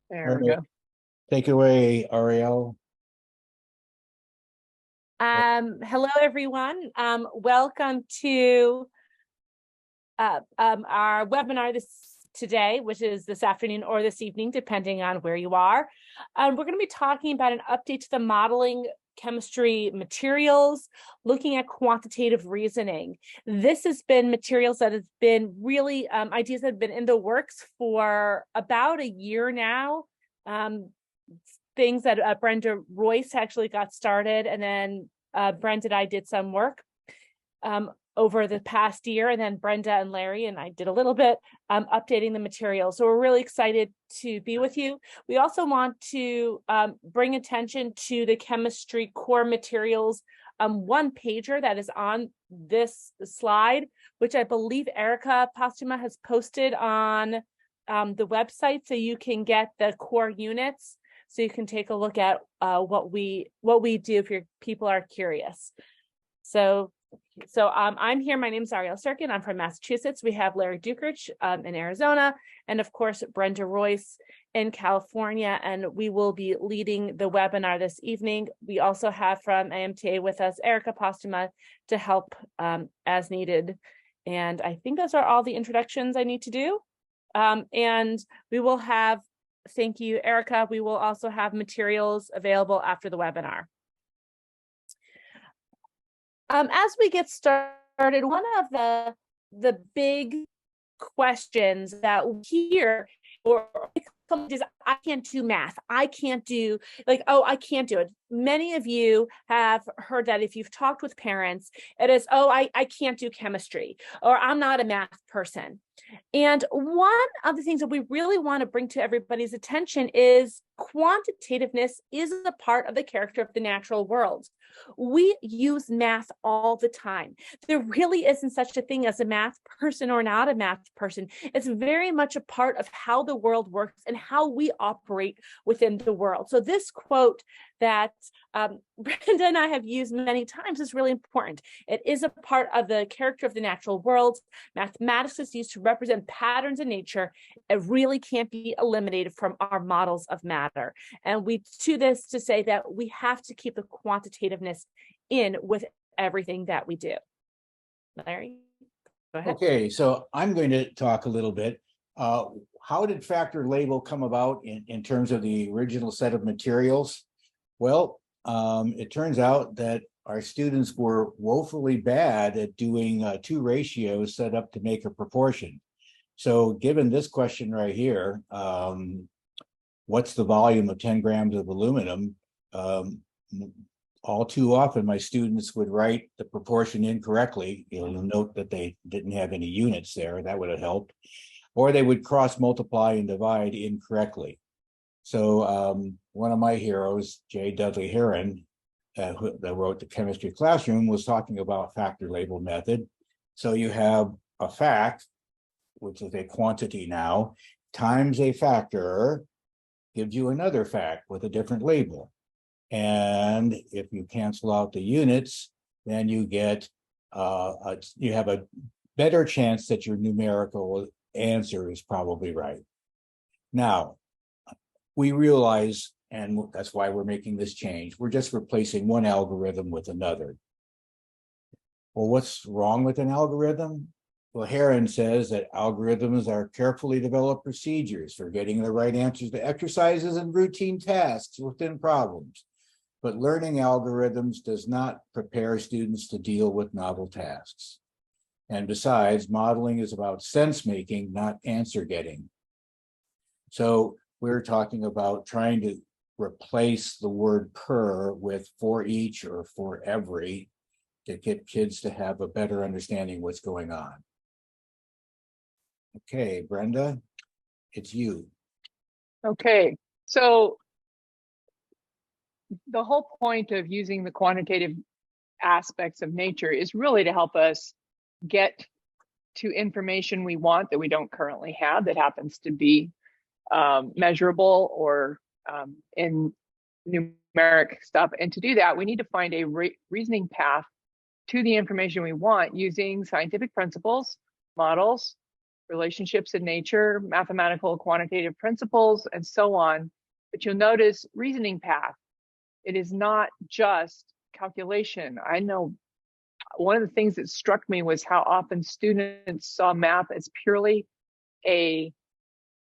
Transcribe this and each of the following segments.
There All we right, go. take it away, Ariel. Hello, everyone. Welcome to our webinar today, which is this afternoon or this evening, depending on where you are. We're going to be talking about an update to the modeling chemistry materials, looking at quantitative reasoning. This has been materials that have been really ideas that have been in the works for about a year now. Things that Brenda Royce actually got started, and then Brenda and I did some work over the past year, and then Brenda and Larry and I did a little bit updating the material. So we're really excited to be with you. We also want to bring attention to the chemistry core materials one pager that is on this slide, which I believe Erica Postuma has posted on the website, so you can get the core units. So you can take a look at what we do if people are curious. So I'm here. My name is Ariel Serkin. I'm from Massachusetts. We have Larry Dukerich in Arizona, and of course Brenda Royce in California. And we will be leading the webinar this evening. We also have from AMTA with us Erica Postuma to help as needed. And I think those are all the introductions I need to do. And we will have. Thank you, Erica. We will also have materials available after the webinar. As we get started, one of the big questions that we hear or is, I can't do math. I can't do I can't do it. Many of you have heard that if you've talked with parents, it is, I can't do chemistry, or I'm not a math person. And one of the things that we really want to bring to everybody's attention is quantitativeness is a part of the character of the natural world. We use math all the time. There really isn't such a thing as a math person or not a math person. It's very much a part of how the world works and how we operate within the world. So this quote that Brenda and I have used many times is really important. It is a part of the character of the natural world. Mathematics is used to represent patterns in nature. It really can't be eliminated from our models of matter. And we do this to say that we have to keep the quantitativeness in with everything that we do. Larry, go ahead. Okay, so I'm going to talk a little bit. How did factor label come about in terms of the original set of materials? Well, it turns out that our students were woefully bad at doing two ratios set up to make a proportion. So given this question right here, what's the volume of 10 grams of aluminum? All too often, my students would write the proportion incorrectly. You'll note that they didn't have any units there. That would have helped. Or they would cross multiply and divide incorrectly. So one of my heroes, J. Dudley Heron, that wrote The Chemistry Classroom, was talking about factor label method. So you have a fact, which is a quantity now, times a factor, gives you another fact with a different label. And if you cancel out the units, then you get you have a better chance that your numerical answer is probably right. Now, we realize, and that's why we're making this change, we're just replacing one algorithm with another. Well, what's wrong with an algorithm? Well, Heron says that algorithms are carefully developed procedures for getting the right answers to exercises and routine tasks within problems. But learning algorithms does not prepare students to deal with novel tasks. And besides, modeling is about sense making, not answer getting. So we're talking about trying to replace the word per with for each or for every to get kids to have a better understanding what's going on. Okay, Brenda, it's you. Okay, so the whole point of using the quantitative aspects of nature is really to help us get to information we want that we don't currently have, that happens to be measurable or in numeric stuff. And to do that, we need to find a reasoning path to the information we want using scientific principles, models, relationships in nature, mathematical quantitative principles, and so on. But you'll notice reasoning path. It is not just calculation. I know one of the things that struck me was how often students saw math as purely a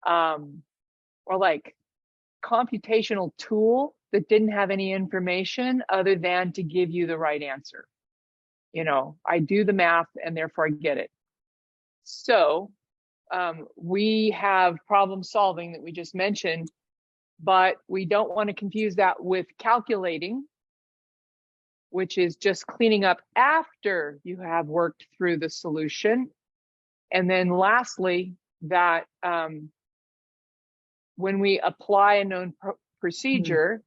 or like computational tool that didn't have any information other than to give you the right answer. You know, I do the math and therefore I get it. So we have problem solving that we just mentioned, but we don't want to confuse that with calculating, which is just cleaning up after you have worked through the solution. And then lastly, that when we apply a known procedure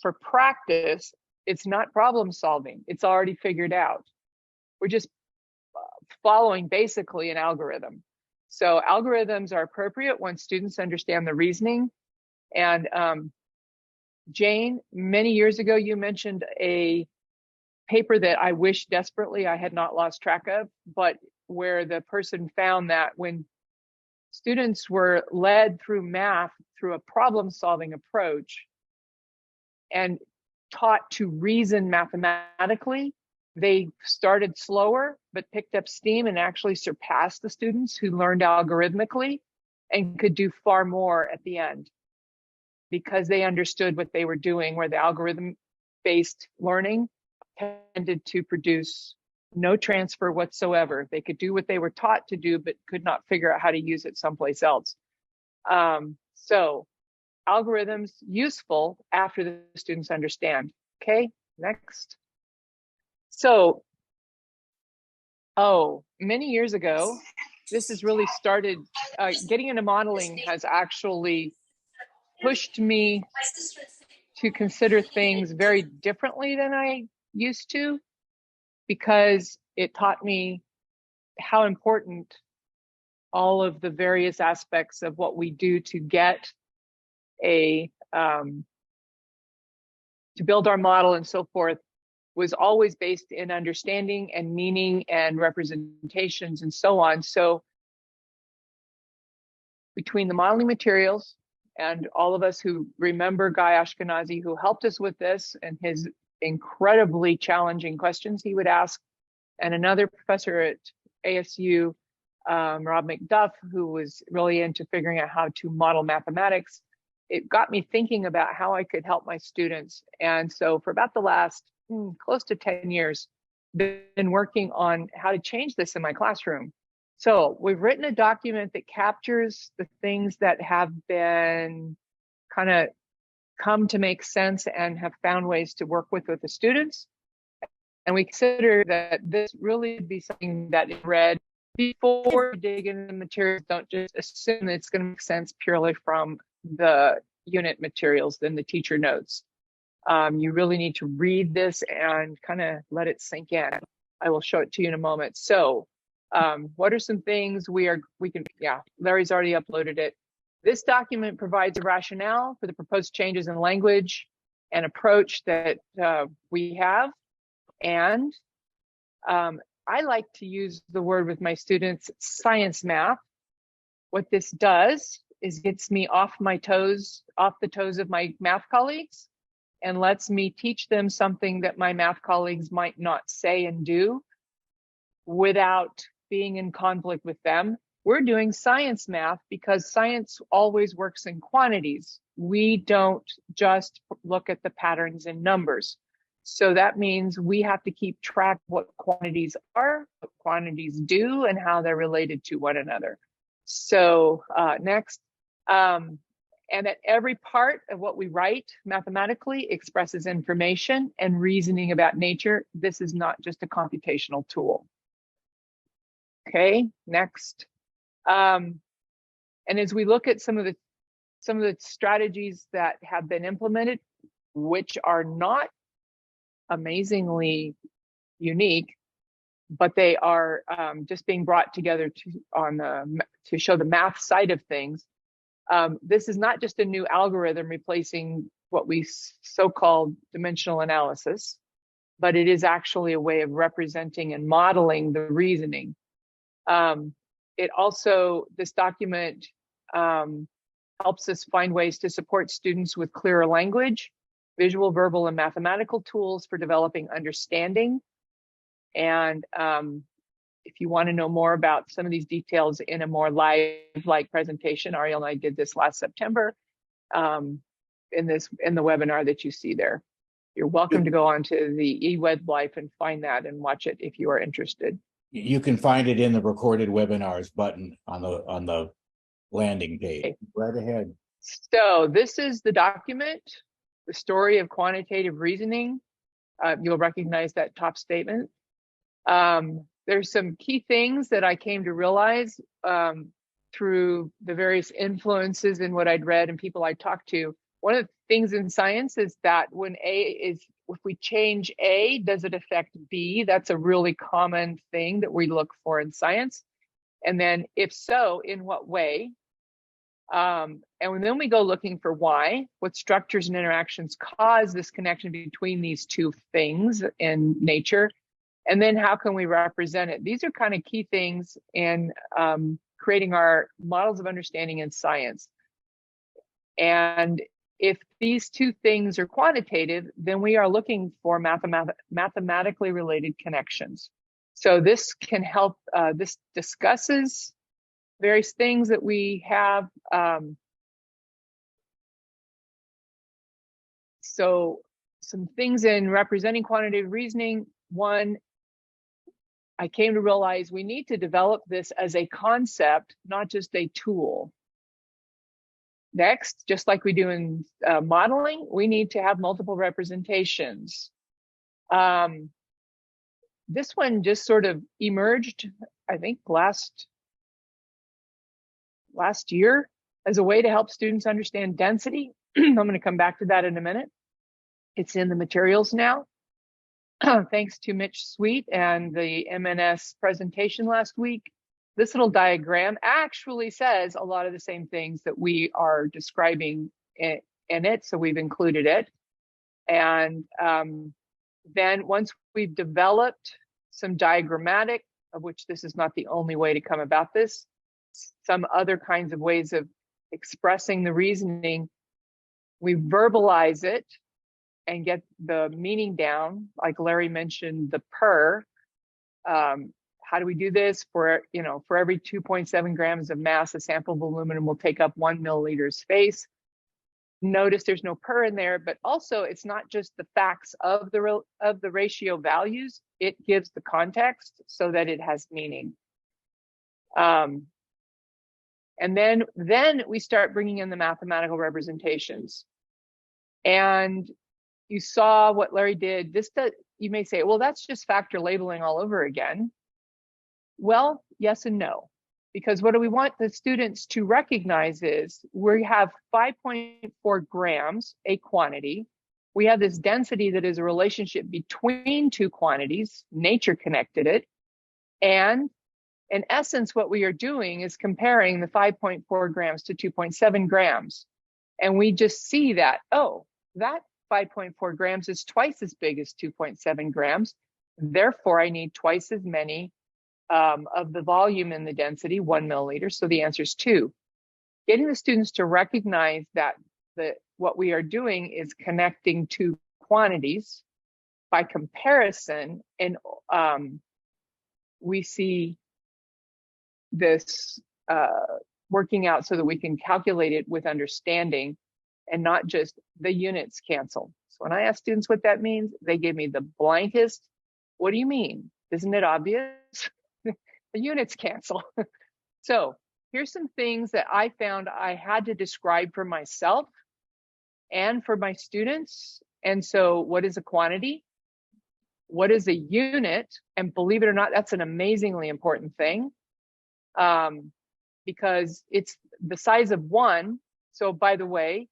for practice, it's not problem solving. It's already figured out. We're just following basically an algorithm. So algorithms are appropriate when students understand the reasoning. And Jane, many years ago, you mentioned a paper that I wish desperately I had not lost track of, but where the person found that when students were led through math through a problem-solving approach and taught to reason mathematically, they started slower, but picked up steam and actually surpassed the students who learned algorithmically and could do far more at the end because they understood what they were doing, where the algorithm-based learning tended to produce no transfer whatsoever. They could do what they were taught to do, but could not figure out how to use it someplace else. So algorithms useful after the students understand. Okay, next. So, many years ago, this has really started, getting into modeling has actually pushed me to consider things very differently than I used to, because it taught me how important all of the various aspects of what we do to get a, to build our model and so forth was always based in understanding and meaning and representations and so on. So between the modeling materials and all of us who remember Guy Ashkenazi, who helped us with this, and his incredibly challenging questions he would ask, and another professor at ASU, Rob McDuff, who was really into figuring out how to model mathematics, it got me thinking about how I could help my students. And so for about the last close to 10 years, been working on how to change this in my classroom. So we've written a document that captures the things that have been kind of come to make sense and have found ways to work with the students. And we consider that this really would be something that is read before you dig into the materials. Don't just assume that it's going to make sense purely from the unit materials, then the teacher notes. You really need to read this and kind of let it sink in. I will show it to you in a moment. So what are some things Larry's already uploaded it. This document provides a rationale for the proposed changes in language and approach that we have. And I like to use the word with my students, science math. What this does is gets me off the toes of my math colleagues and lets me teach them something that my math colleagues might not say and do without being in conflict with them. We're doing science math because science always works in quantities. We don't just look at the patterns in numbers. So that means we have to keep track of what quantities are, what quantities do, and how they're related to one another. So next, and that every part of what we write mathematically expresses information and reasoning about nature. This is not just a computational tool. Okay, next. And as we look at some of the strategies that have been implemented, which are not amazingly unique, but they are just being brought together to show the math side of things. This is not just a new algorithm replacing what we so-called dimensional analysis, but it is actually a way of representing and modeling the reasoning. it also, this document helps us find ways to support students with clearer language, visual, verbal, and mathematical tools for developing understanding. And if you want to know more about some of these details in a more live-like presentation, Ariel and I did this last September in the webinar that you see there. You're welcome to go on to the eWebLife and find that and watch it if you are interested. You can find it in the recorded webinars button on the landing page. Okay. Right ahead. So this is the document, the story of quantitative reasoning. You'll recognize that top statement. There's some key things that I came to realize through the various influences in what I'd read and people I talked to. One of the things in science is that if we change A, does it affect B? That's a really common thing that we look for in science. And then if so, in what way? And then we go looking for why, what structures and interactions cause this connection between these two things in nature, and then how can we represent it? These are kind of key things in creating our models of understanding in science. And if these two things are quantitative, then we are looking for mathematically related connections. So this can help, this discusses various things that we have. So some things in representing quantitative reasoning. One, I came to realize we need to develop this as a concept, not just a tool. Next, just like we do in modeling, we need to have multiple representations. This one just sort of emerged, I think, last year as a way to help students understand density. I'm going to come back to that in a minute. It's in the materials now. Thanks to Mitch Sweet and the MNS presentation last week. This little diagram actually says a lot of the same things that we are describing in it, so we've included it. And then once we've developed some diagrammatic, of which this is not the only way to come about this, some other kinds of ways of expressing the reasoning, we verbalize it and get the meaning down. Like Larry mentioned, the per. How do we do this? For every 2.7 grams of mass, a sample of aluminum will take up 1 milliliter space. Notice there's no per in there, but also it's not just the facts of the ratio values. It gives the context so that it has meaning. And then we start bringing in the mathematical representations. And you saw what Larry did. You may say, well, that's just factor labeling all over again. Well, yes and no, because what do we want the students to recognize is we have 5.4 grams, a quantity. We have this density that is a relationship between two quantities. Nature connected it. And in essence, what we are doing is comparing the 5.4 grams to 2.7 grams. And we just see that, oh, that 5.4 grams is twice as big as 2.7 grams. Therefore, I need twice as many of the volume in the density, 1 milliliter. So the answer is 2. Getting the students to recognize that what we are doing is connecting two quantities by comparison, and we see this working out so that we can calculate it with understanding and not just the units cancel. So when I ask students what that means, they give me the blankest, what do you mean? Isn't it obvious? The units cancel. So here's some things that I found I had to describe for myself and for my students. And so what is a quantity? What is a unit? And believe it or not, that's an amazingly important thing because it's the size of 1. So by the way,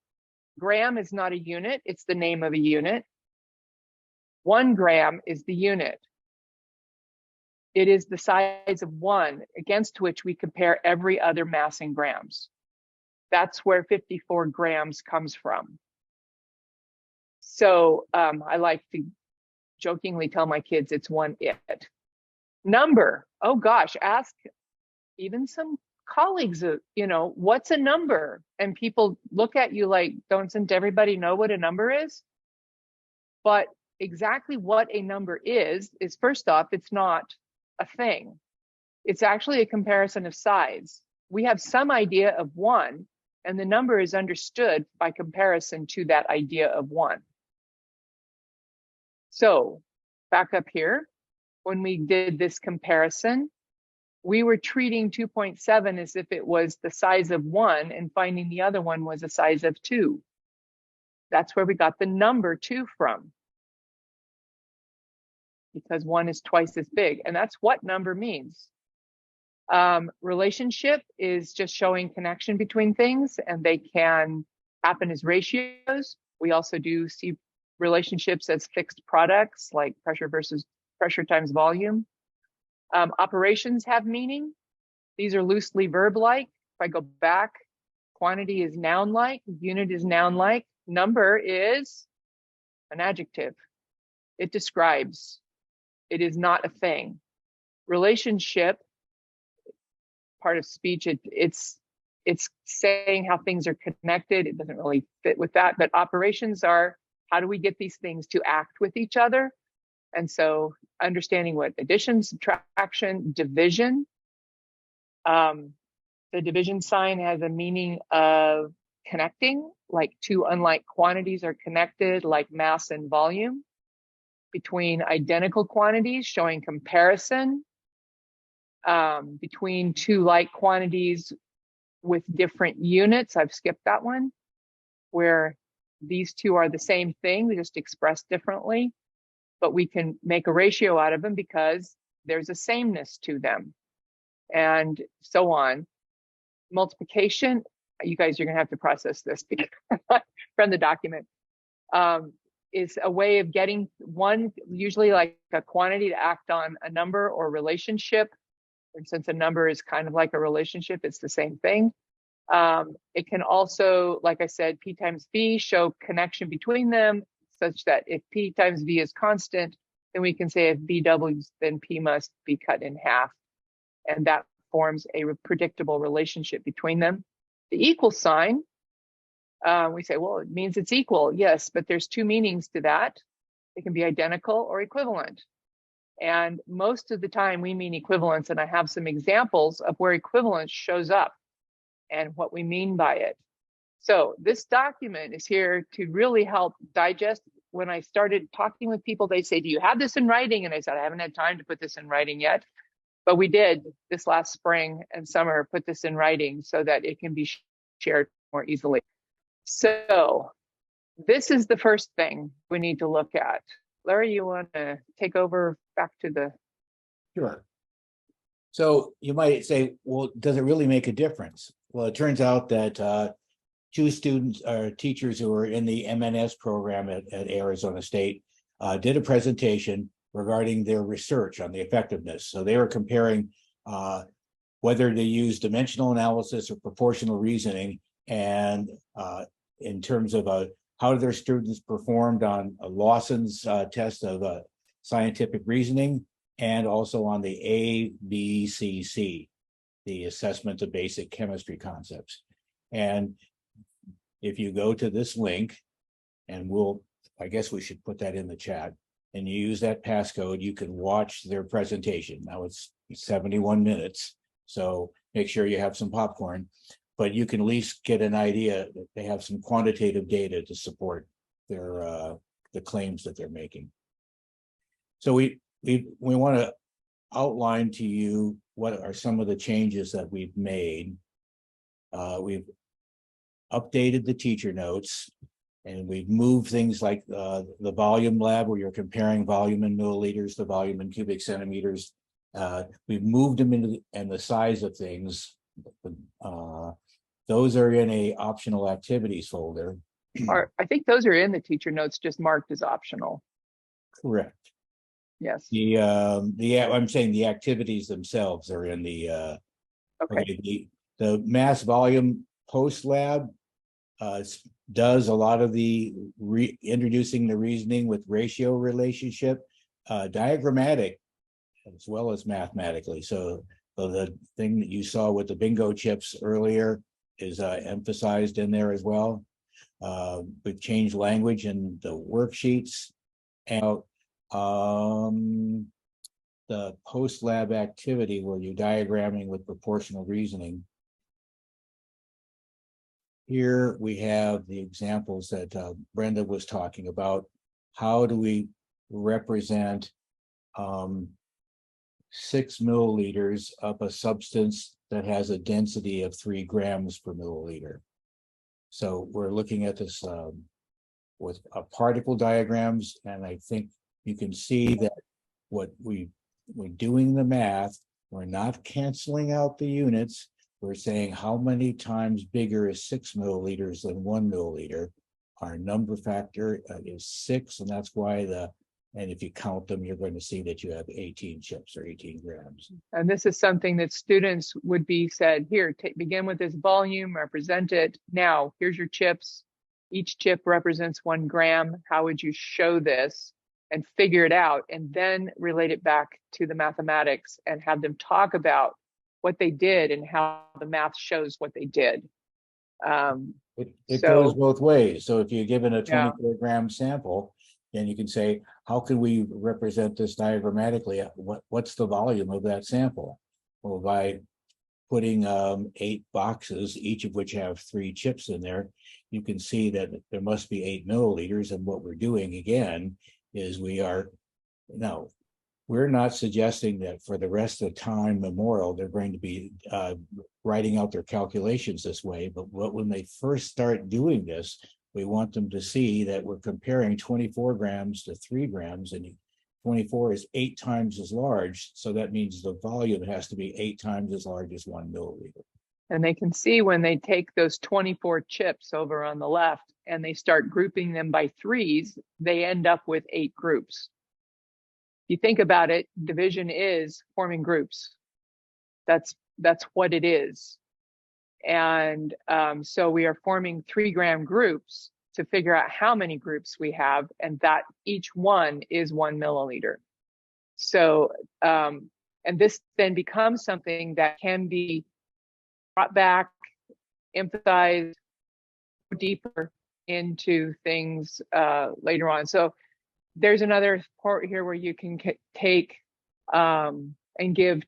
gram is not a unit, it's the name of a unit. 1 gram is the unit. It is the size of 1 against which we compare every other mass in grams. That's where 54 grams comes from. So I like to jokingly tell my kids it's 1 it. Number, oh gosh, ask even some colleagues, what's a number? And people look at you like, doesn't everybody know what a number is? But exactly what a number is first off, it's not a thing. It's actually a comparison of size. We have some idea of one, and the number is understood by comparison to that idea of one. So back up here, when we did this comparison, we were treating 2.7 as if it was the size of 1 and finding the other one was a size of 2. That's where we got the number 2 from, because 1 is twice as big, and that's what number means. Relationship is just showing connection between things, and they can happen as ratios. We also do see relationships as fixed products, like pressure times volume. Operations have meaning. These are loosely verb-like. If I go back, quantity is noun-like, unit is noun-like, number is an adjective. It describes. It is not a thing. Relationship, part of speech, it's saying how things are connected. It doesn't really fit with that, but operations are, how do we get these things to act with each other? And so understanding what addition, subtraction, division. The division sign has a meaning of connecting, like two unlike quantities are connected, like mass and volume. Between identical quantities, showing comparison. Between two like quantities with different units, I've skipped that one, where these two are the same thing, they're just expressed differently, but we can make a ratio out of them because there's a sameness to them, and so on. Multiplication, you guys are going to have to process this from the document, is a way of getting one, usually like a quantity, to act on a number or relationship. And since a number is kind of like a relationship, it's the same thing. It can also, like I said, P times V, show connection between them, such that if P times V is constant, then we can say if V doubles, then P must be cut in half. And that forms a predictable relationship between them. The equal sign, we say, well, it means it's equal. Yes, but there's two meanings to that. It can be identical or equivalent. And most of the time we mean equivalence, and I have some examples of where equivalence shows up and what we mean by it. So this document is here to really help digest. When I started talking with people, they say, do you have this in writing? And I said, I haven't had time to put this in writing yet, but we did this last spring and summer, put this in writing so that it can be shared more easily. So this is the first thing we need to look at. Larry, you want to take over back to the... Sure. So you might say, well, does it really make a difference? Well, it turns out that two students or teachers who were in the MNS program at Arizona State did a presentation regarding their research on the effectiveness. So they were comparing whether they use dimensional analysis or proportional reasoning, and in terms of how their students performed on Lawson's test of scientific reasoning, and also on the ABCC, the assessment of basic chemistry concepts. And if you go to this link, and I guess we should put that in the chat, and you use that passcode, you can watch their presentation. Now it's 71 minutes, so make sure you have some popcorn, but you can at least get an idea that they have some quantitative data to support their the claims that they're making. So we want to outline to you what are some of the changes that we've made. We've updated the teacher notes, and we've moved things like the volume lab, where you're comparing volume in milliliters to volume in cubic centimeters. We've moved them into and the size of things. Those are in a optional activities folder. I think those are in the teacher notes, just marked as optional. Correct. Yes. I'm saying the activities themselves are in the okay. The mass volume post lab does a lot of the introducing the reasoning with ratio relationship, diagrammatic as well as mathematically. So So the thing that you saw with the bingo chips earlier is emphasized in there as well. We've changed language in the worksheets and the post-lab activity where you're diagramming with proportional reasoning. Here we have the examples that Brenda was talking about. How do we represent 6 milliliters of a substance that has a density of 3 grams per milliliter? So we're looking at this with particle diagrams, and I think you can see that what we're doing the math, we're not canceling out the units. We're saying how many times bigger is 6 milliliters than 1 milliliter. Our number factor is 6, and that's why and if you count them, you're going to see that you have 18 chips or 18 grams. And this is something that students would be said, here, begin with this volume, represent it. Now, here's your chips. Each chip represents 1 gram. How would you show this? And figure it out, and then relate it back to the mathematics and have them talk about what they did and how the math shows what they did. It goes both ways. So if you're given a 24 gram sample, then you can say, how can we represent this diagrammatically? What's the volume of that sample? Well, by putting 8 boxes, each of which have 3 chips in there, you can see that there must be 8 milliliters. And what we're doing again is we're not suggesting that for the rest of time memorial, they're going to be writing out their calculations this way. But when they first start doing this, we want them to see that we're comparing 24 grams to 3 grams, and 24 is 8 times as large. So that means the volume has to be 8 times as large as 1 milliliter. And they can see when they take those 24 chips over on the left and they start grouping them by 3s, they end up with 8 groups. If you think about it, division is forming groups. That's what it is. And so we are forming 3 gram groups to figure out how many groups we have, and that each one is 1 milliliter. So, and this then becomes something that can be brought back, emphasized deeper into things later on. So there's another part here where you can take and give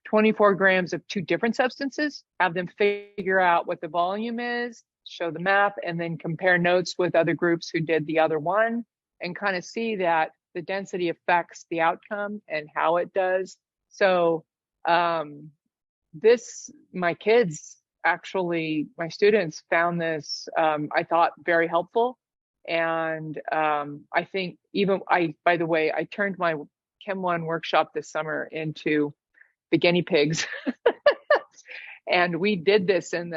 24 grams of 2 different substances, have them figure out what the volume is, show the math, and then compare notes with other groups who did the other one, and kind of see that the density affects the outcome and how it does. So my kids, actually, my students found this, I thought, very helpful. And I think by the way, I turned my Chem 1 workshop this summer into the guinea pigs. And we did this in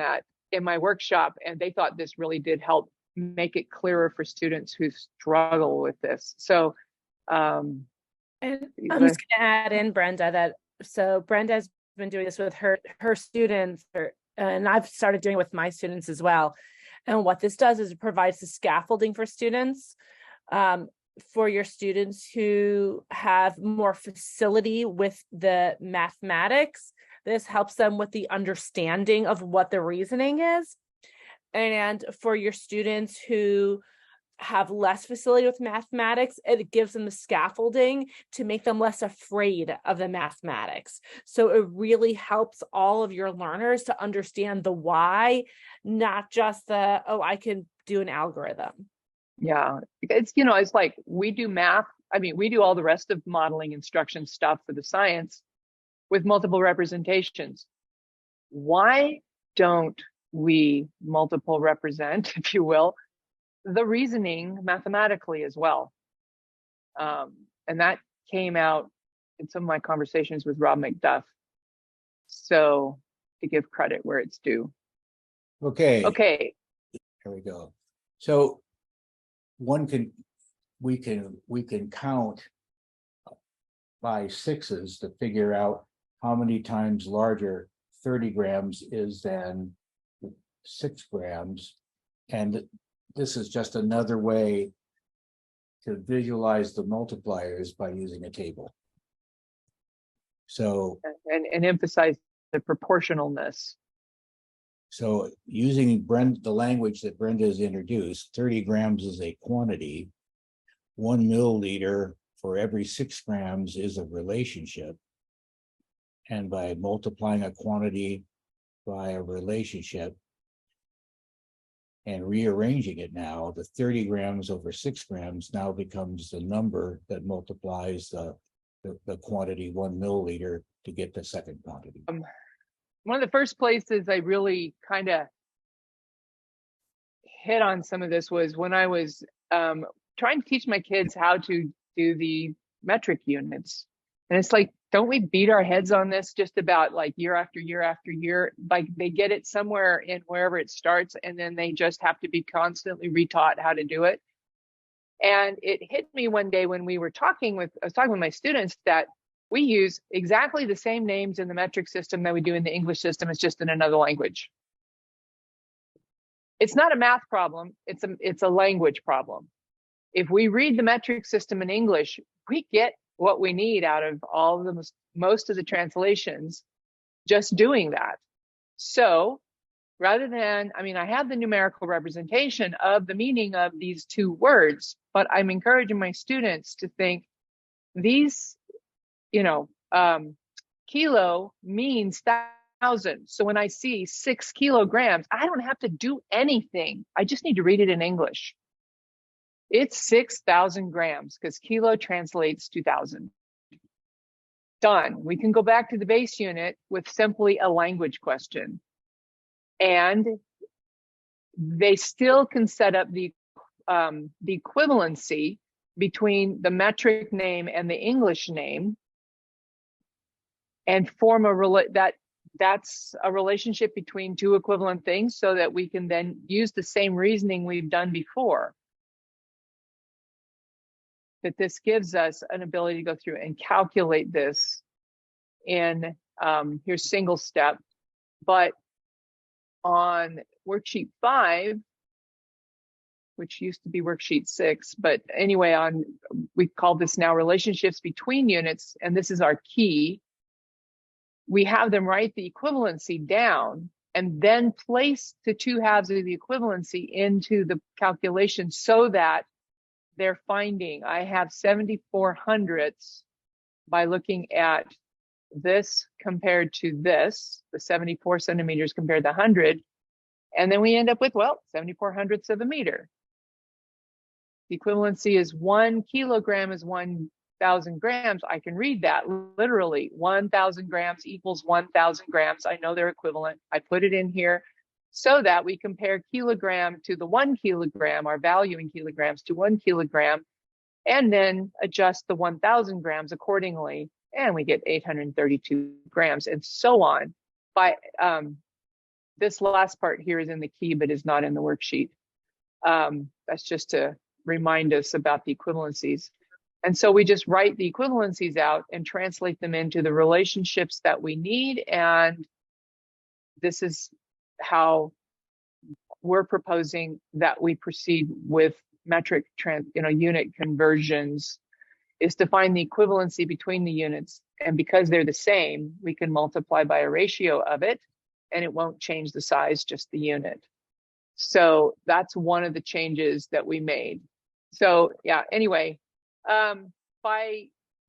my workshop, and they thought this really did help make it clearer for students who struggle with this. So, and I'm just going to add in, Brenda, that so Brenda's been doing this with her students, and I've started doing it with my students as well. And what this does is it provides the scaffolding for students, for your students who have more facility with the mathematics. This helps them with the understanding of what the reasoning is. And for your students who have less facility with mathematics, it gives them the scaffolding to make them less afraid of the mathematics. So it really helps all of your learners to understand the why, not just the, oh, I can do an algorithm. Yeah, it's like we do math. I mean, we do all the rest of modeling instruction stuff for the science with multiple representations. Why don't we multiple represent, if you will, the reasoning mathematically as well? And that came out in some of my conversations with Rob McDuff. So to give credit where it's due. Okay. There we go. So we can count by 6s to figure out how many times larger 30 grams is than 6 grams. And this is just another way to visualize the multipliers by using a table. So, and emphasize the proportionalness. so using the language that Brenda has introduced, 30 grams is a quantity. 1 milliliter for every 6 grams is a relationship. And by multiplying a quantity by a relationship and rearranging it now, the 30 grams over 6 grams now becomes the number that multiplies the quantity 1 milliliter to get the second quantity. One of the first places I really kind of hit on some of this was when I was trying to teach my kids how to do the metric units. And it's like, don't we beat our heads on this just about like year after year after year? Like they get it somewhere in wherever it starts, and then they just have to be constantly retaught how to do it. And it hit me one day when I was talking with my students that we use exactly the same names in the metric system that we do in the English system. It's just in another language. It's not a math problem. It's a language problem. If we read the metric system in English, we get what we need out of all of the most of the translations just doing that. So rather than, I mean, I have the numerical representation of the meaning of these two words, but I'm encouraging my students to think these, kilo means 1,000. So when I see 6 kilograms, I don't have to do anything. I just need to read it in English. It's 6,000 grams because kilo translates to 1,000. Done. We can go back to the base unit with simply a language question. And they still can set up the equivalency between the metric name and the English name and form that's a relationship between two equivalent things so that we can then use the same reasoning we've done before. That this gives us an ability to go through and calculate this in here's single step, but on worksheet 5, which used to be worksheet 6, but anyway, we call this now relationships between units, and this is our key. We have them write the equivalency down and then place the 2 halves of the equivalency into the calculation so that they're finding I have 74 hundredths by looking at this compared to this, the 74 centimeters compared to 100. And then we end up with, 74 hundredths of a meter. The equivalency is 1 kilogram is 1,000 grams. I can read that literally. 1,000 grams equals 1,000 grams. I know they're equivalent. I put it in here so that we compare kilogram to the 1 kilogram, our value in kilograms to 1 kilogram, and then adjust the 1,000 grams accordingly. And we get 832 grams and so on. By this last part here is in the key, but is not in the worksheet. That's just to remind us about the equivalencies. And so we just write the equivalencies out and translate them into the relationships that we need. And this is how we're proposing that we proceed with metric unit conversions, is to find the equivalency between the units. And because they're the same, we can multiply by a ratio of it, and it won't change the size, just the unit. So that's one of the changes that we made. So yeah, anyway,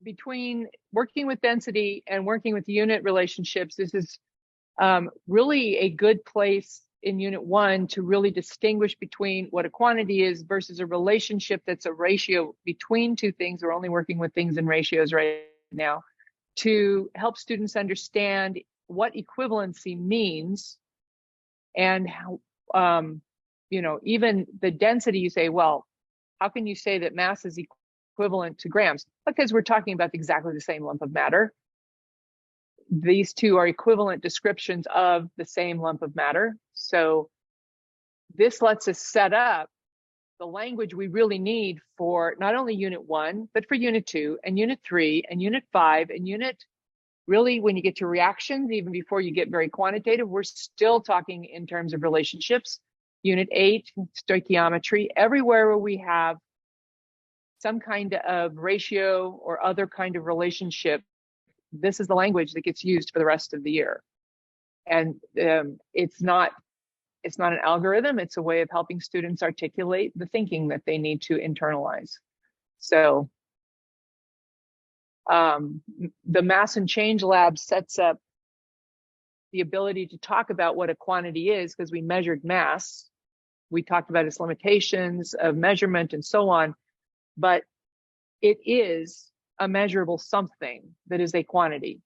between working with density and working with unit relationships, this is really a good place in Unit 1 to really distinguish between what a quantity is versus a relationship that's a ratio between two things. We're only working with things in ratios right now to help students understand what equivalency means and how, even the density. You say, well, how can you say that mass is equivalent to grams? Because we're talking about exactly the same lump of matter. These two are equivalent descriptions of the same lump of matter. So this lets us set up the language we really need for not only Unit 1, but for Unit 2 and Unit 3 and Unit 5 and really when you get to reactions, even before you get very quantitative, we're still talking in terms of relationships. Unit 8, stoichiometry, everywhere where we have some kind of ratio or other kind of relationship this is the language that gets used for the rest of the year. And it's not an algorithm, it's a way of helping students articulate the thinking that they need to internalize. So the Mass and Change Lab sets up the ability to talk about what a quantity is, because we measured mass. We talked about its limitations of measurement and so on, but it is a measurable something that is a quantity.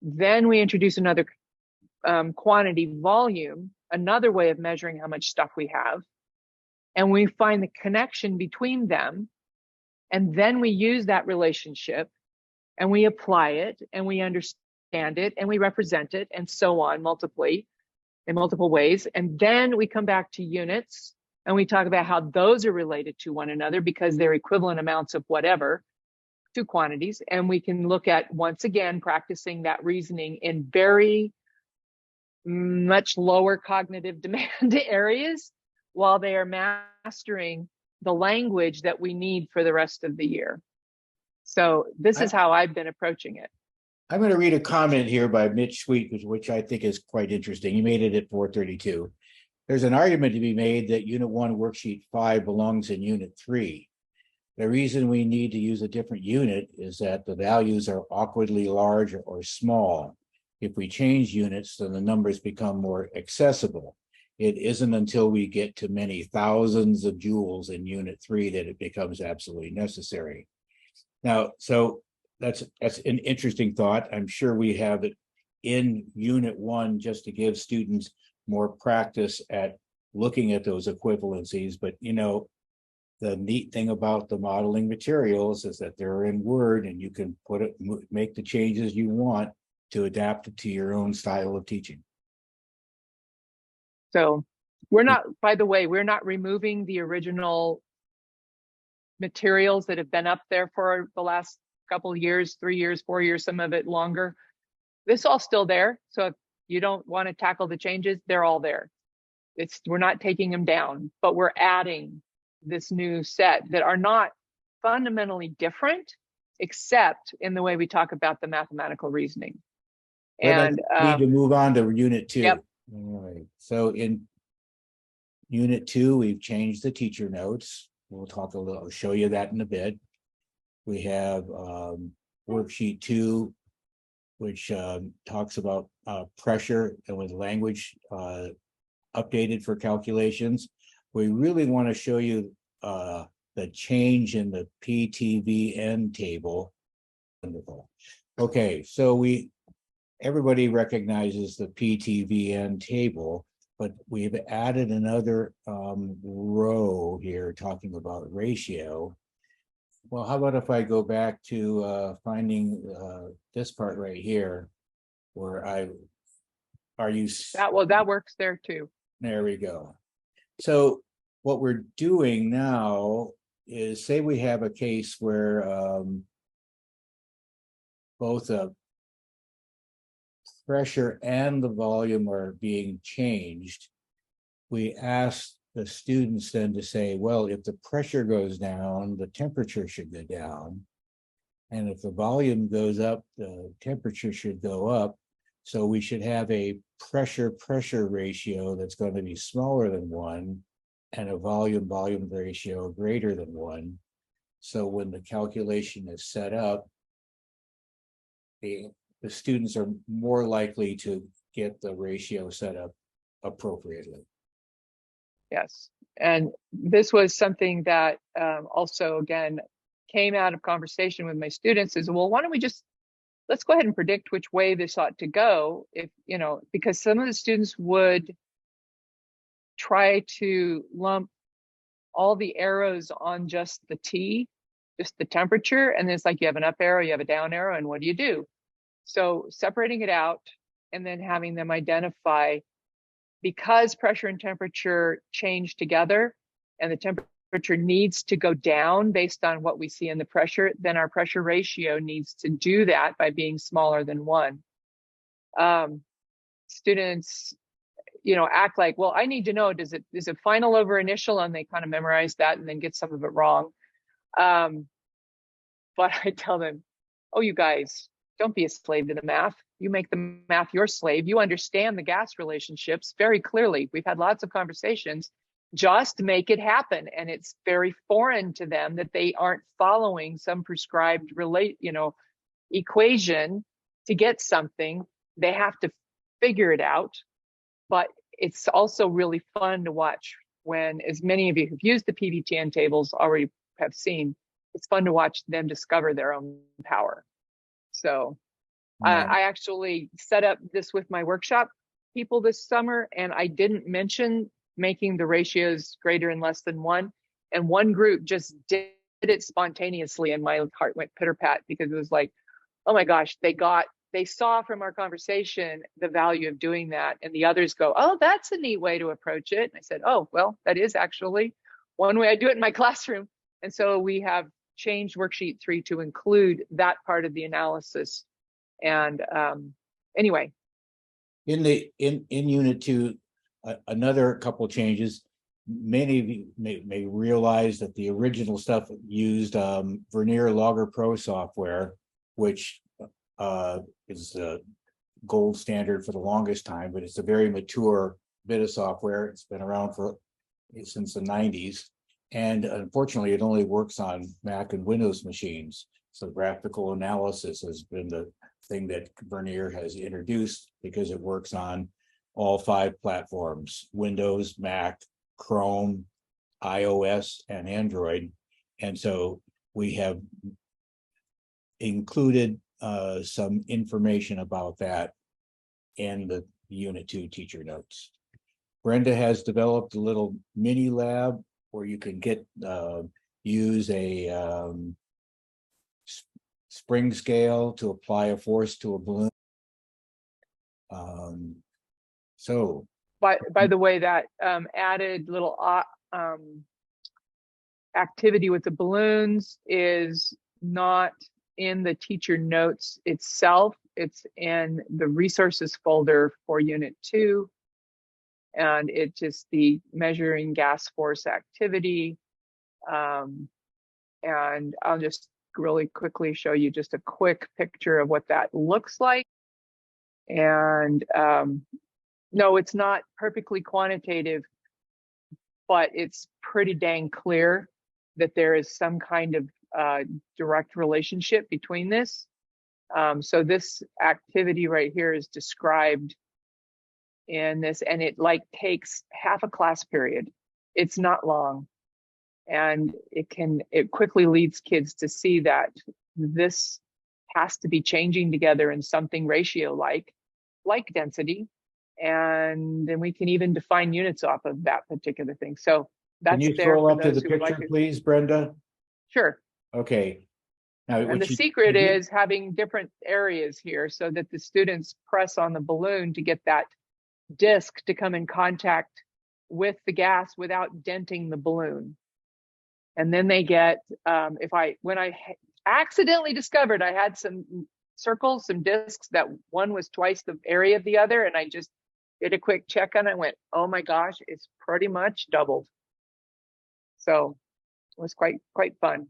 Then we introduce another quantity, volume, another way of measuring how much stuff we have. And we find the connection between them. And then we use that relationship and we apply it and we understand it and we represent it and so on in multiple ways. And then we come back to units and we talk about how those are related to one another because they're equivalent amounts of whatever to quantities. And we can look at, once again, practicing that reasoning in very much lower cognitive demand areas while they are mastering the language that we need for the rest of the year. So this is how I've been approaching it. I'm going to read a comment here by Mitch Sweet, which I think is quite interesting. He made it at 432. There's an argument to be made that Unit 1 Worksheet 5 belongs in Unit 3. The reason we need to use a different unit is that the values are awkwardly large or small. If we change units, then the numbers become more accessible. It isn't until we get to many thousands of joules in Unit 3 that it becomes absolutely necessary. Now, so that's an interesting thought. I'm sure we have it in Unit 1 just to give students more practice at looking at those equivalencies. But, you know, the neat thing about the modeling materials is that they're in Word and you can make the changes you want to adapt it to your own style of teaching. So we're not, by the way, we're not removing the original materials that have been up there for the last couple of years, 3 years, 4 years, some of it longer. This all still there. So if you don't want to tackle the changes, they're all there. We're not taking them down, but we're adding this new set that are not fundamentally different, except in the way we talk about the mathematical reasoning. And need to move on to Unit 2. Yep. All right. So in Unit 2, we've changed the teacher notes. We'll talk a little, I'll show you that in a bit. We have Worksheet 2, which talks about pressure and with language updated for calculations. We really want to show you the change in the PTVN table. Wonderful. Okay, so everybody recognizes the PTVN table, but we've added another row here talking about ratio. Well, how about if I go back to finding this part right here, where that works there too. There we go. So what we're doing now is, say we have a case where both the pressure and the volume are being changed. We ask the students then to say, well, if the pressure goes down, the temperature should go down. And if the volume goes up, the temperature should go up. So we should have a pressure-pressure ratio that's going to be smaller than 1 and a volume-volume ratio greater than 1. So when the calculation is set up, the students are more likely to get the ratio set up appropriately. Yes, and this was something that also, again, came out of conversation with my students is, well, why don't we let's go ahead and predict which way this ought to go, if, you know, because some of the students would try to lump all the arrows on just the T, just the temperature, and then it's like you have an up arrow, you have a down arrow, and what do you do? So separating it out and then having them identify, because pressure and temperature change together and the temperature needs to go down based on what we see in the pressure, then our pressure ratio needs to do that by being smaller than 1. Students, you know, act like, well, I need to know, is it final over initial? And they kind of memorize that and then get some of it wrong. But I tell them, oh, you guys, Don't be a slave to the math. You make the math your slave. You understand the gas relationships very clearly. We've had lots of conversations. Just make it happen. And it's very foreign to them that they aren't following some prescribed equation to get something. They have to figure it out. But it's also really fun to watch when, as many of you who've used the PBTN tables already have seen, it's fun to watch them discover their own power. So I actually set up this with my workshop people this summer, and I didn't mention making the ratios greater and less than 1. And one group just did it spontaneously, and my heart went pitter pat, because it was like, oh my gosh, they saw from our conversation the value of doing that. And the others go, oh, that's a neat way to approach it. And I said, oh, well, that is actually one way I do it in my classroom. And so we have changed worksheet 3 to include that part of the analysis. And anyway. In unit 2, another couple of changes. Many of you may realize that the original stuff used Webiinar Logger Pro software, which is the gold standard for the longest time, but it's a very mature bit of software. It's been around since the 90s. And unfortunately, it only works on Mac and Windows machines. So graphical analysis has been the thing that Webiinar has introduced, because it works on all 5 platforms: Windows, Mac, Chrome, iOS, and Android. And so we have included some information about that in the Unit 2 teacher notes. Brenda has developed a little mini lab where you can use a spring scale to apply a force to a balloon. So by the way, that added little activity with the balloons is not in the teacher notes itself. It's in the resources folder for Unit 2. And it's just the measuring gas force activity. And I'll just really quickly show you just a quick picture of what that looks like. And no, it's not perfectly quantitative, but it's pretty dang clear that there is some kind of direct relationship between this. So this activity right here is described in this, and it takes half a class period. It's not long, and it quickly leads kids to see that this has to be changing together in something ratio like density, and then we can even define units off of that particular thing. So that's can you there scroll for up to those the who would picture, like to. please, Brenda? Sure. Okay. Now, And the secret is having different areas here so that the students press on the balloon to get that disc to come in contact with the gas without denting the balloon. And then they get, when I accidentally discovered I had some circles, some discs that one was twice the area of the other, and I just did a quick check on it and went, oh my gosh, it's pretty much doubled. So it was quite fun.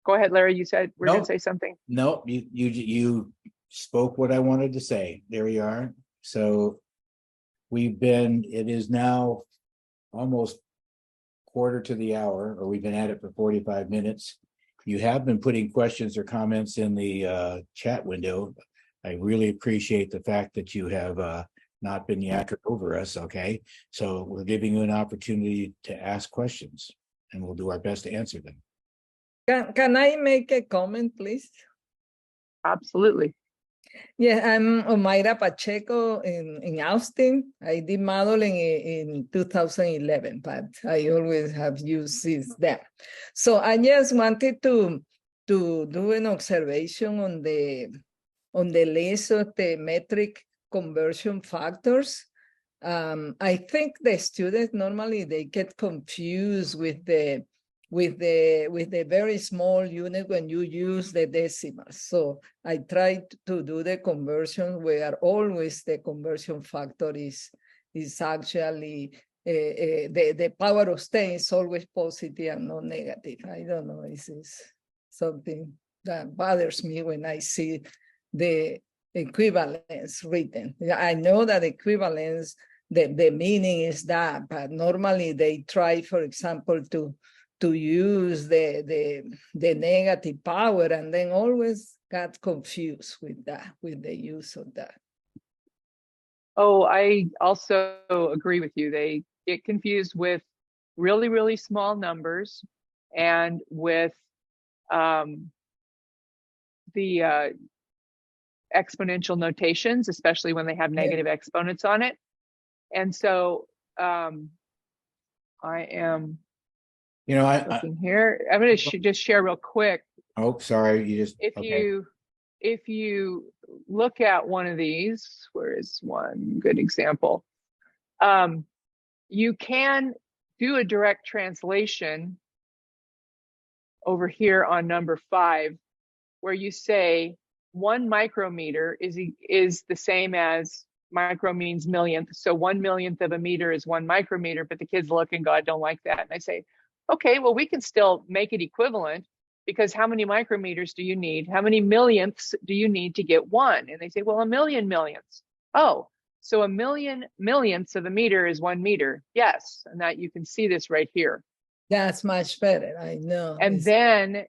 Go ahead, Larry. You said we're going to say something. No, you spoke what I wanted to say. There we are. So it is now almost quarter to the hour, or we've been at it for 45 minutes. You have been putting questions or comments in the chat window. I really appreciate the fact that you have not been yakking over us. Okay, so we're giving you an opportunity to ask questions, and we'll do our best to answer them. Can I make a comment, please? Absolutely. Yeah, I'm Omaira Pacheco in Austin. I did modeling in 2011, but I always have used since then. So I just wanted to do an observation on the list of the metric conversion factors. I think the students normally they get confused with the very small unit when you use the decimals. So I tried to do the conversion where always the conversion factor is actually the power of 10 is always positive and not negative. I don't know, this is something that bothers me when I see the equivalence written. I know that equivalence, the meaning is that, but normally they try, for example, to use the negative power, and then always got confused with that, with the use of that. Oh, I also agree with you. They get confused with really, really small numbers and with the exponential notations, especially when they have negative exponents on it. And so I am looking here. I'm going to just share real quick. Oh, sorry. You just, If you look at one of these, where is one good example? You can do a direct translation over here on number 5, where you say 1 micrometer is the same as, micro means millionth. So 1/1,000,000th of a meter is 1 micrometer, but the kids look and go, I don't like that. And I say, okay, well, we can still make it equivalent, because how many micrometers do you need? How many millionths do you need to get 1? And they say, well, 1,000,000 millionths. Oh, so 1,000,000 millionths of a meter is 1 meter. Yes, and that you can see this right here. That's much better, I know. And then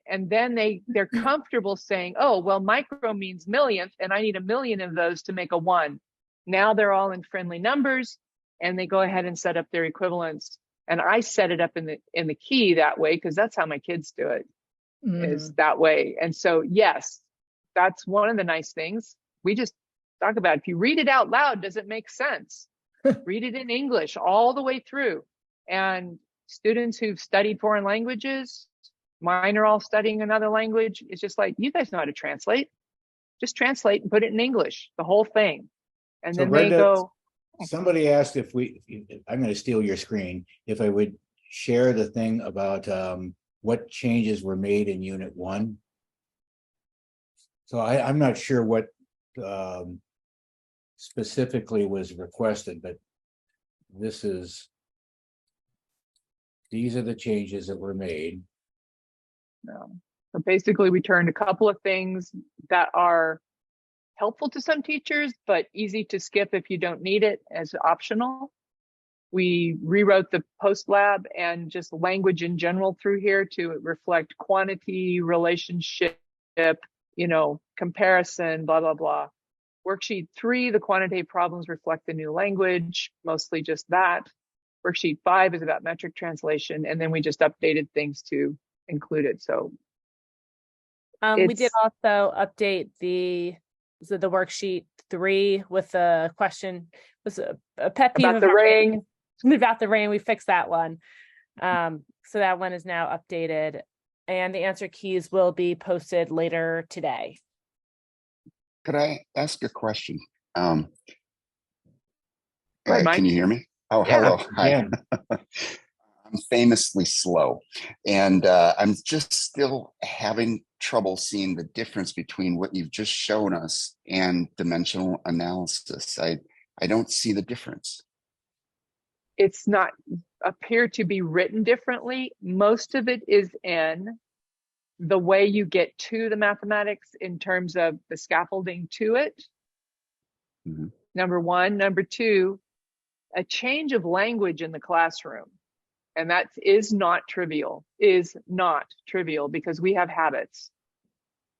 they're comfortable saying, oh, well, micro means millionth, and I need 1,000,000 of those to make a 1. Now they're all in friendly numbers, and they go ahead and set up their equivalents. And I set it up in the key that way, because that's how my kids do it, is that way. And so, yes, that's one of the nice things. We just talk about, if you read it out loud, does it make sense? Read it in English all the way through. And students who've studied foreign languages, mine are all studying another language. It's just like, you guys know how to translate. Just translate and put it in English, the whole thing. And So then Brenda, they go. Somebody asked if I'm going to steal your screen, if I would share the thing about what changes were made in Unit 1. So I'm not sure what specifically was requested, but these are the changes that were made. No. So basically, we turned a couple of things that are helpful to some teachers, but easy to skip if you don't need it, as optional. We rewrote the post lab and just language in general through here to reflect quantity, relationship, comparison, blah, blah, blah. Worksheet 3, the quantitative problems reflect the new language, mostly just that. Worksheet 5 is about metric translation, and then we just updated things to include it. So we did also update the worksheet 3 with a question, was a pet peeve about the ring. About the ring, we fixed that one. So that one is now updated, and the answer keys will be posted later today. Could I ask a question? Hi, Mike. Can you hear me? Oh, Yeah. hello. Hi. I'm famously slow, and I'm just still having trouble seeing the difference between what you've just shown us and dimensional analysis. I don't see the difference. It's not appear to be written differently. Most of it is in the way you get to the mathematics in terms of the scaffolding to it. Number 1. Number 2, a change of language in the classroom. And that is not trivial, because we have habits.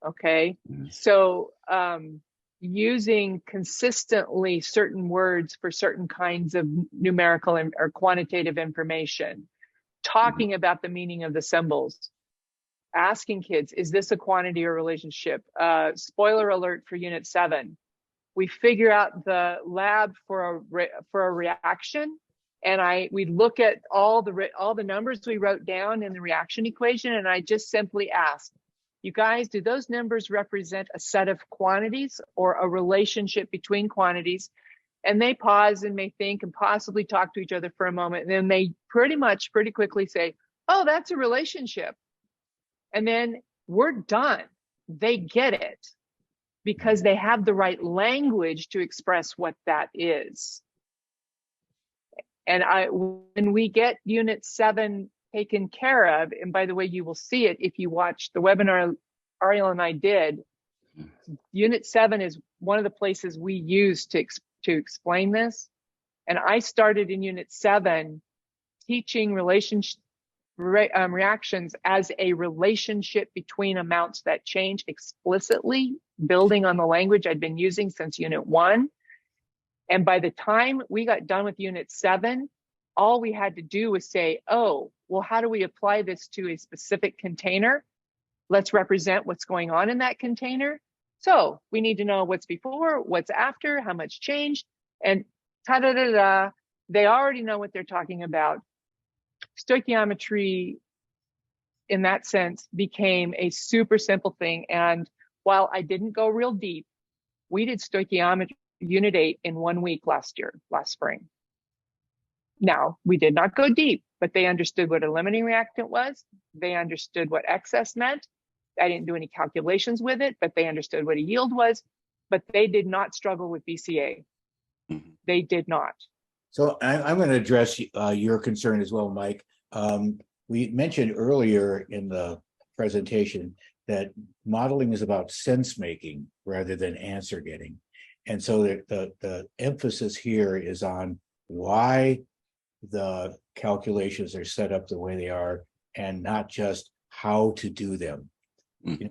Okay. So using consistently certain words for certain kinds of numerical or quantitative information, talking about the meaning of the symbols, asking kids, is this a quantity or relationship? Spoiler alert for Unit 7. We figure out the lab for a reaction, and we look at all the numbers we wrote down in the reaction equation, and I just simply ask, you guys, do those numbers represent a set of quantities or a relationship between quantities? And they pause and may think and possibly talk to each other for a moment, and then they pretty quickly say, oh, that's a relationship. And then we're done. They get it because they have the right language to express what that is. And when we get Unit 7 taken care of, and by the way, you will see it if you watch the webinar Ariel and I did, Unit 7 is one of the places we use to explain this. And I started in Unit 7 teaching reactions as a relationship between amounts that change explicitly, building on the language I'd been using since Unit 1. And by the time we got done with Unit 7, all we had to do was say, oh, well, how do we apply this to a specific container? Let's represent what's going on in that container. So we need to know what's before, what's after, how much changed, and ta-da-da-da. They already know what they're talking about. Stoichiometry, in that sense, became a super simple thing. And while I didn't go real deep, we did stoichiometry Unit 8 in 1 week last spring. Now, we did not go deep, but they understood what a limiting reactant was. They understood what excess meant. I didn't do any calculations with it, but they understood what a yield was. But they did not struggle with BCA. They did not. So I'm going to address your concern as well, Mike. We mentioned earlier in the presentation that modeling is about sense making rather than answer getting. And so the emphasis here is on why the calculations are set up the way they are and not just how to do them. You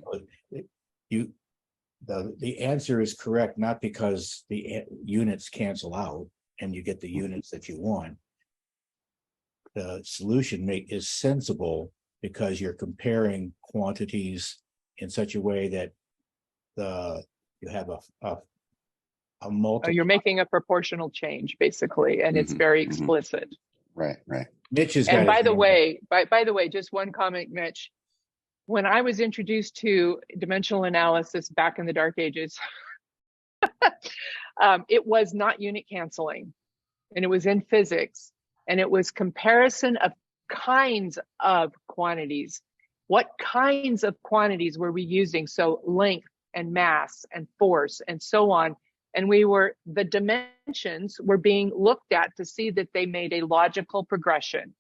know, the answer is correct, not because the units cancel out and you get the units that you want. The solution is sensible because you're comparing quantities in such a way that you have a multiple. You're making a proportional change, basically, and it's very explicit. Right. Mitch is. And by the way, just one comment, Mitch. When I was introduced to dimensional analysis back in the dark ages, it was not unit canceling, and it was in physics, and it was comparison of kinds of quantities. What kinds of quantities were we using? So length and mass and force and so on. And the dimensions were being looked at to see that they made a logical progression.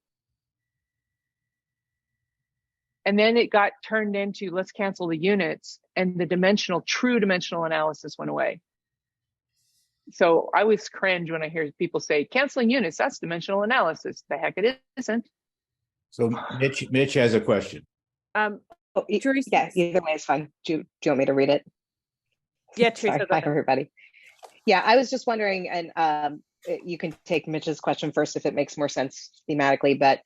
And then it got turned into, let's cancel the units, and the true dimensional analysis went away. So I always cringe when I hear people say, canceling units, that's dimensional analysis. The heck it isn't. So Mitch has a question. Teresa, yeah, either way is fine. Do you want me to read it? Yeah, Teresa. Hi, everybody. Yeah, I was just wondering, and you can take Mitch's question first if it makes more sense thematically, but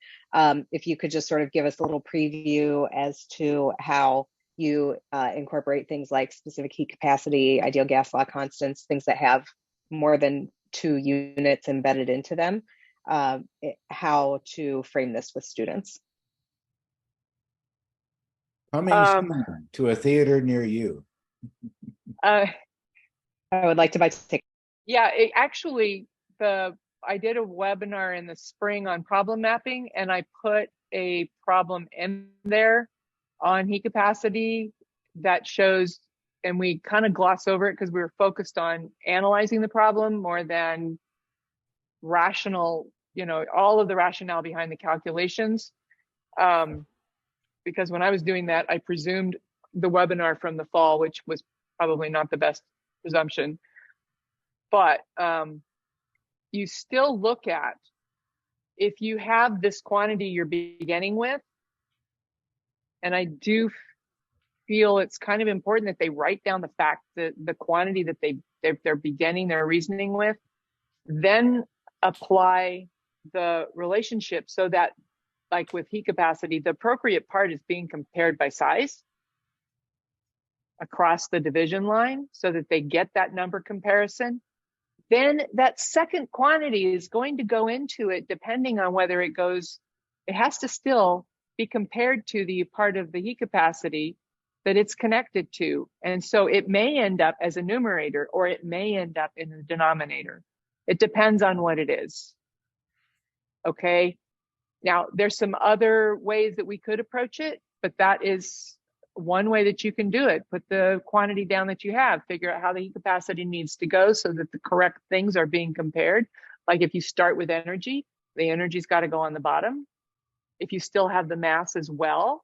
if you could just sort of give us a little preview as to how you incorporate things like specific heat capacity, ideal gas law constants, things that have more than 2 units embedded into them, how to frame this with students. Coming soon to a theater near you. I would like to take. Yeah, I did a webinar in the spring on problem mapping, and I put a problem in there on heat capacity that shows, and we kind of gloss over it because we were focused on analyzing the problem more than rational, all of the rationale behind the calculations. Because when I was doing that, I presumed the webinar from the fall, which was probably not the best presumption. But you still look at, if you have this quantity you're beginning with, and I do feel it's kind of important that they write down the fact that the quantity that they're beginning their reasoning with, then apply the relationship so that, like with heat capacity, the appropriate part is being compared by size across the division line so that they get that number comparison. Then that second quantity is going to go into it depending on whether it has to still be compared to the part of the heat capacity that it's connected to. And so it may end up as a numerator or it may end up in the denominator. It depends on what it is. Okay. Now, there's some other ways that we could approach it, but that is one way that you can do it. Put the quantity down that you have, figure out how the heat capacity needs to go so that the correct things are being compared. Like if you start with energy, the energy's got to go on the bottom. If you still have the mass as well,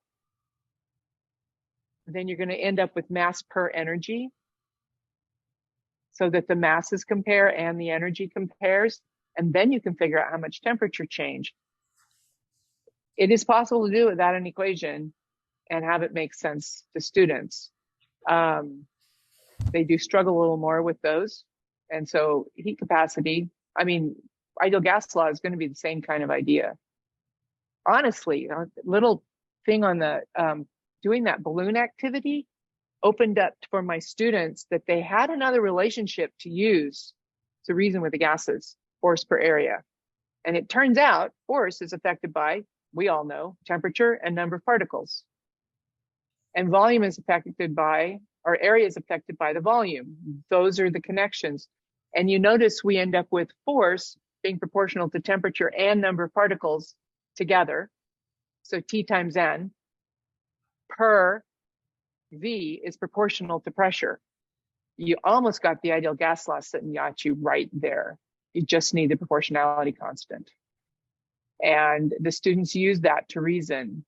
then you're going to end up with mass per energy, so that the masses compare and the energy compares, and then you can figure out how much temperature change. It is possible to do without an equation and have it make sense to students. They do struggle a little more with those. And so heat capacity, I mean, ideal gas law is going to be the same kind of idea. Honestly, a little thing on the doing that balloon activity opened up for my students that they had another relationship to use to reason with the gases, force per area. And it turns out force is affected by, we all know, temperature and number of particles. And volume is affected by, or area is affected by the volume. Those are the connections. And you notice we end up with force being proportional to temperature and number of particles together. So T times N per V is proportional to pressure. You almost got the ideal gas law sitting at you right there. You just need the proportionality constant. And the students use that to reason.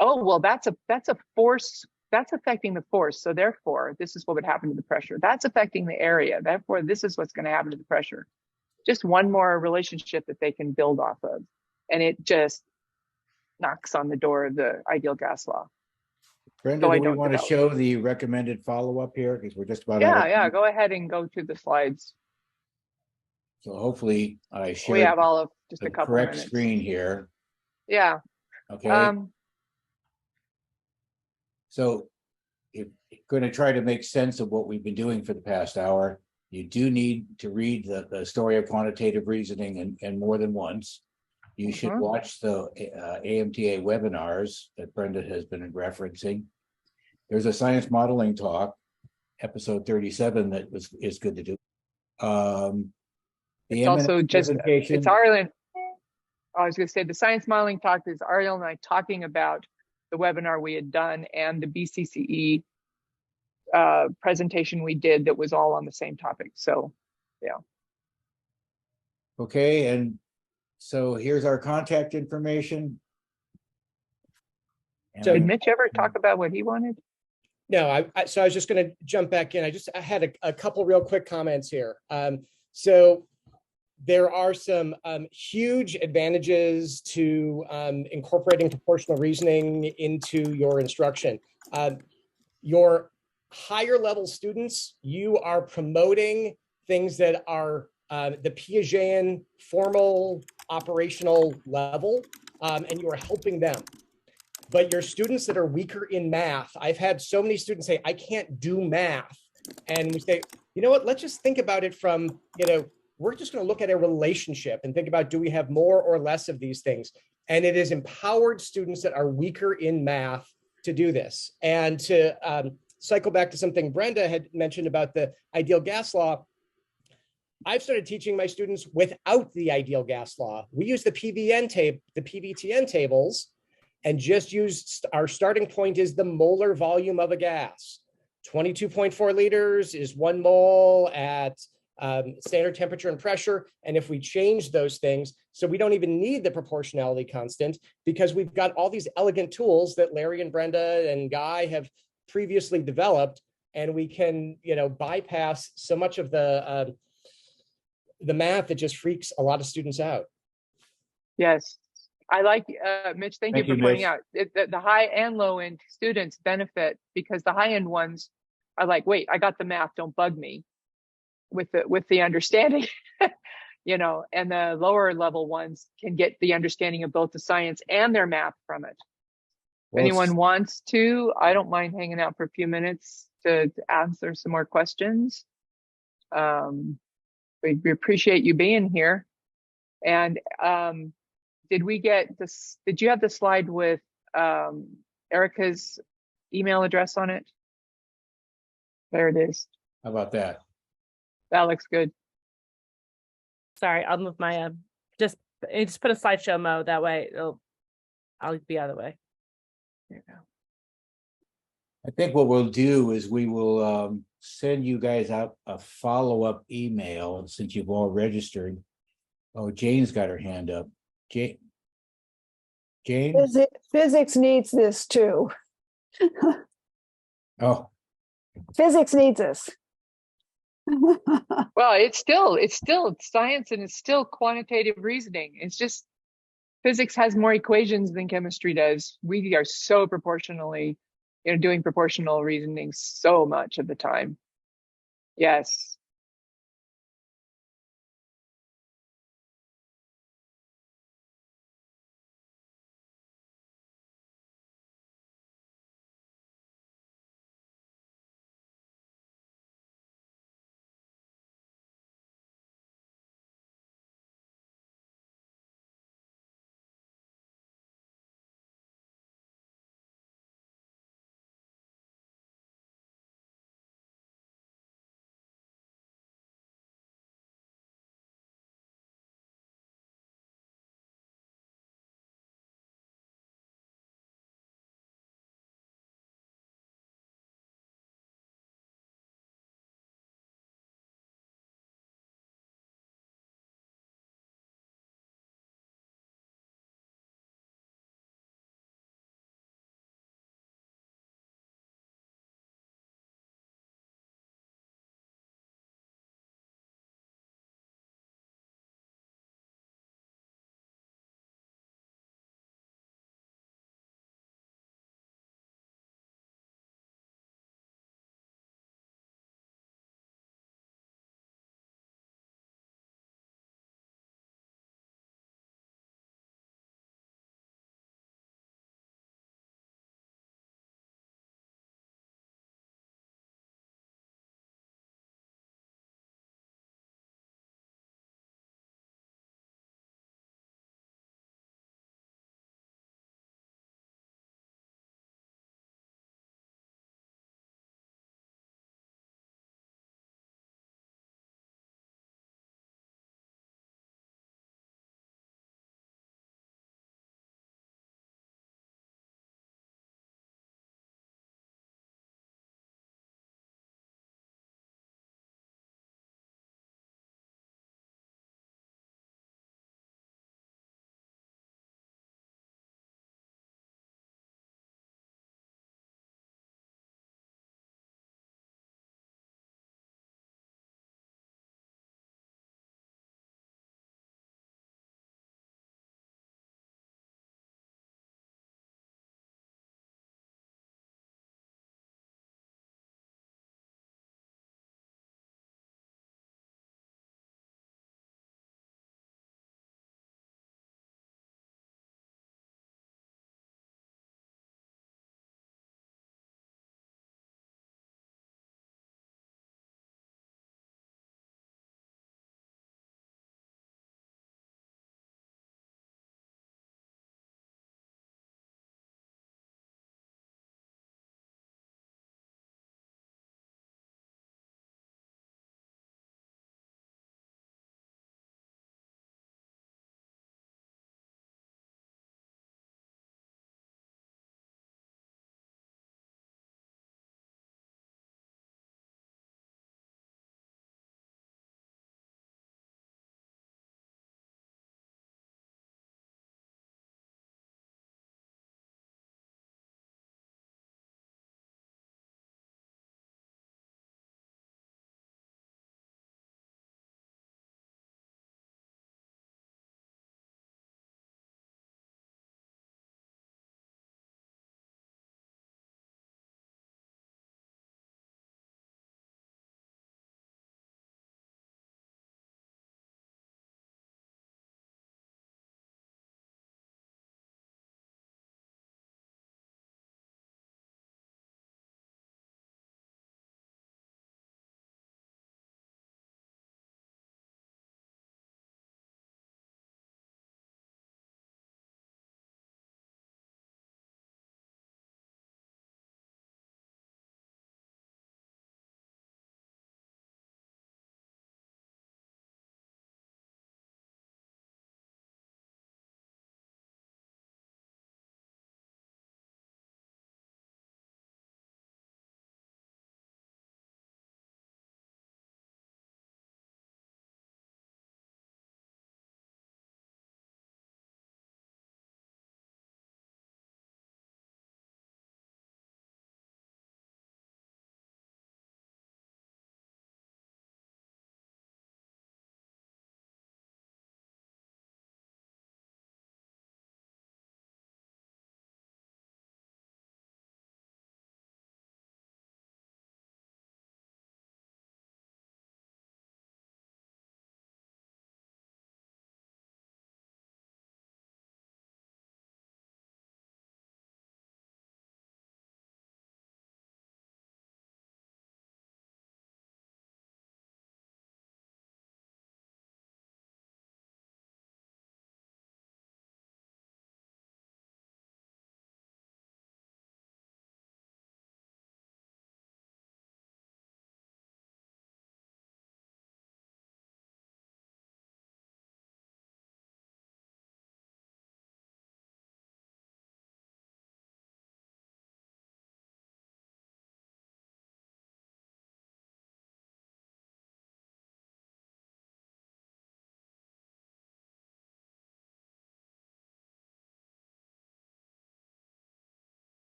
Oh, well, that's a force, that's affecting the force. So therefore, this is what would happen to the pressure. That's affecting the area. Therefore, this is what's going to happen to the pressure. Just one more relationship that they can build off of. And it just knocks on the door of the ideal gas law. Brenda, So I do we don't want to develop. show the recommended follow-up here? Because we're just about out of Yeah, time. go ahead and go to the slides. So hopefully I We shared have all of just the a couple correct minutes. screen here. Yeah. Okay. So if you're going to try to make sense of what we've been doing for the past hour, you do need to read the story of quantitative reasoning and more than once. You should watch the AMTA webinars that Brenda has been referencing. There's a science modeling talk, episode 37, that is good to do. The It's also just, presentation. it's Arlen. I was going to say the science modeling talk is Ariel and I talking about the webinar we had done and the BCCE presentation we did that was all on the same topic. So, yeah. Okay, and so here's our contact information. Did Mitch ever talk about what he wanted? No, so I was just going to jump back in. I had a couple real quick comments here. So there are some huge advantages to incorporating proportional reasoning into your instruction. Your higher level students, you are promoting things that are the Piagetian formal operational level, and you are helping them. But your students that are weaker in math, I've had so many students say, I can't do math. And we say, you know what, let's just think about it from, we're just going to look at a relationship and think about, do we have more or less of these things? And it is empowered students that are weaker in math to do this. And to cycle back to something Brenda had mentioned about the ideal gas law, I've started teaching my students without the ideal gas law. We use the PVTN tables, and just use our starting point is the molar volume of a gas. 22.4 liters is 1 mole at standard temperature and pressure. And if we change those things, so we don't even need the proportionality constant because we've got all these elegant tools that Larry and Brenda and Guy have previously developed, and we can, bypass so much of the math that just freaks a lot of students out. Yes. I like, Mitch, thank you for pointing Mitch. out the high and low end students benefit because the high end ones are like, wait, I got the math, don't bug me with the understanding, and the lower level ones can get the understanding of both the science and their math from it. If anyone wants to, I don't mind hanging out for a few minutes to answer some more questions. We appreciate you being here. And, did we get this? Did you have the slide with Erica's email address on it? There it is. How about that? That looks good. Sorry, I'll move my just put a slideshow mode, that way I'll be out of the way. There you go. I think what we'll do is we will send you guys out a follow-up email since you've all registered. Oh, Jane's got her hand up. Jane? Physics needs this too. Oh, Physics needs us. Well, it's still science, and it's still quantitative reasoning. It's just physics has more equations than chemistry does. We are so proportionally, doing proportional reasoning so much of the time. Yes.